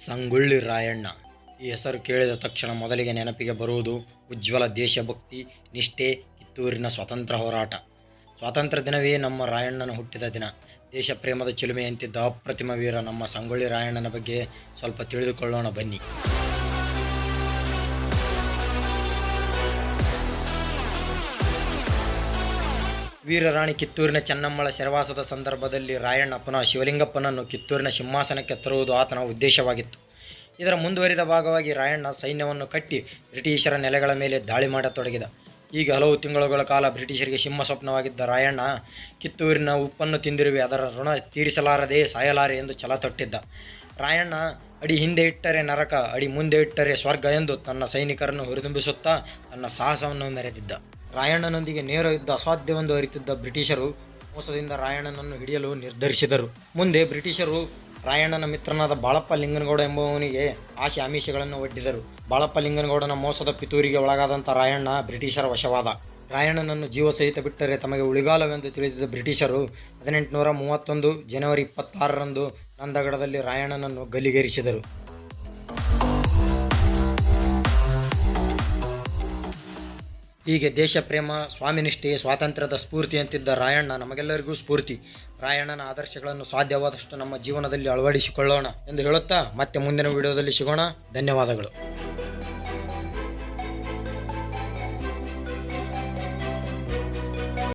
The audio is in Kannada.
ಸಂಗೊಳ್ಳಿ ರಾಯಣ್ಣ. ಈ ಹೆಸರು ಕೇಳಿದ ತಕ್ಷಣ ಮೊದಲಿಗೆ ನೆನಪಿಗೆ ಬರುವುದು ಉಜ್ವಲ ದೇಶಭಕ್ತಿ, ನಿಷ್ಠೆ, ಕಿತ್ತೂರಿನ ಸ್ವಾತಂತ್ರ್ಯ ಹೋರಾಟ. ಸ್ವಾತಂತ್ರ್ಯ ದಿನವೇ ನಮ್ಮ ರಾಯಣ್ಣನ ಹುಟ್ಟಿದ ದಿನ. ದೇಶ ಪ್ರೇಮದ ಚಿಲುಮೆಯಂತಿದ್ದ ಅಪ್ರತಿಮ ವೀರ ನಮ್ಮ ಸಂಗೊಳ್ಳಿ ರಾಯಣ್ಣನ ಬಗ್ಗೆ ಸ್ವಲ್ಪ ತಿಳಿದುಕೊಳ್ಳೋಣ ಬನ್ನಿ. ವೀರರಾಣಿ ಕಿತ್ತೂರಿನ ಚೆನ್ನಮ್ಮಳ ಸೆರೆವಾಸದ ಸಂದರ್ಭದಲ್ಲಿ ರಾಯಣ್ಣ ಪುನಃ ಶಿವಲಿಂಗಪ್ಪನನ್ನು ಕಿತ್ತೂರಿನ ಸಿಂಹಾಸನಕ್ಕೆ ತರುವುದು ಆತನ ಉದ್ದೇಶವಾಗಿತ್ತು. ಇದರ ಮುಂದುವರಿದ ಭಾಗವಾಗಿ ರಾಯಣ್ಣ ಸೈನ್ಯವನ್ನು ಕಟ್ಟಿ ಬ್ರಿಟಿಷರ ನೆಲೆಗಳ ಮೇಲೆ ದಾಳಿ ಮಾಡತೊಡಗಿದ. ಈಗ ಹಲವು ತಿಂಗಳುಗಳ ಕಾಲ ಬ್ರಿಟಿಷರಿಗೆ ಸಿಂಹ ಸ್ವಪ್ನವಾಗಿದ್ದ ರಾಯಣ್ಣ ಕಿತ್ತೂರಿನ ಉಪ್ಪನ್ನು ತಿಂದಿರುವೆ, ಅದರ ಋಣ ತೀರಿಸಲಾರದೆ ಸಾಯಲಾರೆ ಎಂದು ಛಲ ತೊಟ್ಟಿದ್ದ. ರಾಯಣ್ಣ ಅಡಿ ಹಿಂದೆ ಇಟ್ಟರೆ ನರಕ, ಅಡಿ ಮುಂದೆ ಇಟ್ಟರೆ ಸ್ವರ್ಗ ಎಂದು ತನ್ನ ಸೈನಿಕರನ್ನು ಹುರಿದುಂಬಿಸುತ್ತಾ ತನ್ನ ಸಾಹಸವನ್ನು ಮೆರೆದಿದ್ದ. ರಾಯಣ್ಣನೊಂದಿಗೆ ನೇರ ಯುದ್ಧ ಅಸಾಧ್ಯವೆಂದು ಅರಿತಿದ್ದ ಬ್ರಿಟಿಷರು ಮೋಸದಿಂದ ರಾಯಣ್ಣನನ್ನು ಹಿಡಿಯಲು ನಿರ್ಧರಿಸಿದರು. ಮುಂದೆ ಬ್ರಿಟಿಷರು ರಾಯಣ್ಣನ ಮಿತ್ರನಾದ ಬಾಳಪ್ಪ ಲಿಂಗನಗೌಡ ಎಂಬುವನಿಗೆ ಆಶೆ ಆಮಿಷಗಳನ್ನು ಒಡ್ಡಿದರು. ಬಾಳಪ್ಪ ಲಿಂಗನಗೌಡನ ಮೋಸದ ಪಿತೂರಿಗೆ ಒಳಗಾದಂಥ ರಾಯಣ್ಣ ಬ್ರಿಟಿಷರ ವಶವಾದ. ರಾಯಣ್ಣನನ್ನು ಜೀವ ಸಹಿತ ಬಿಟ್ಟರೆ ತಮಗೆ ಉಳಿಗಾಲವೆಂದು ತಿಳಿದಿದ್ದ ಬ್ರಿಟಿಷರು 1831 ಜನವರಿ 26ರಂದು ನಂದಗಡದಲ್ಲಿ ರಾಯಣ್ಣನನ್ನು ಗಲ್ಲಿಗೇರಿಸಿದರು. ಹೀಗೆ ದೇಶ ಪ್ರೇಮ, ಸ್ವಾಮಿನಿಷ್ಠೆ, ಸ್ವಾತಂತ್ರ್ಯದ ಸ್ಫೂರ್ತಿಯಂತಿದ್ದ ರಾಯಣ್ಣ ನಮಗೆಲ್ಲರಿಗೂ ಸ್ಫೂರ್ತಿ. ರಾಯಣ್ಣನ ಆದರ್ಶಗಳನ್ನು ಸಾಧ್ಯವಾದಷ್ಟು ನಮ್ಮ ಜೀವನದಲ್ಲಿ ಅಳವಡಿಸಿಕೊಳ್ಳೋಣ ಎಂದು ಹೇಳುತ್ತಾ ಮತ್ತೆ ಮುಂದಿನ ವಿಡಿಯೋದಲ್ಲಿ ಸಿಗೋಣ. ಧನ್ಯವಾದಗಳು.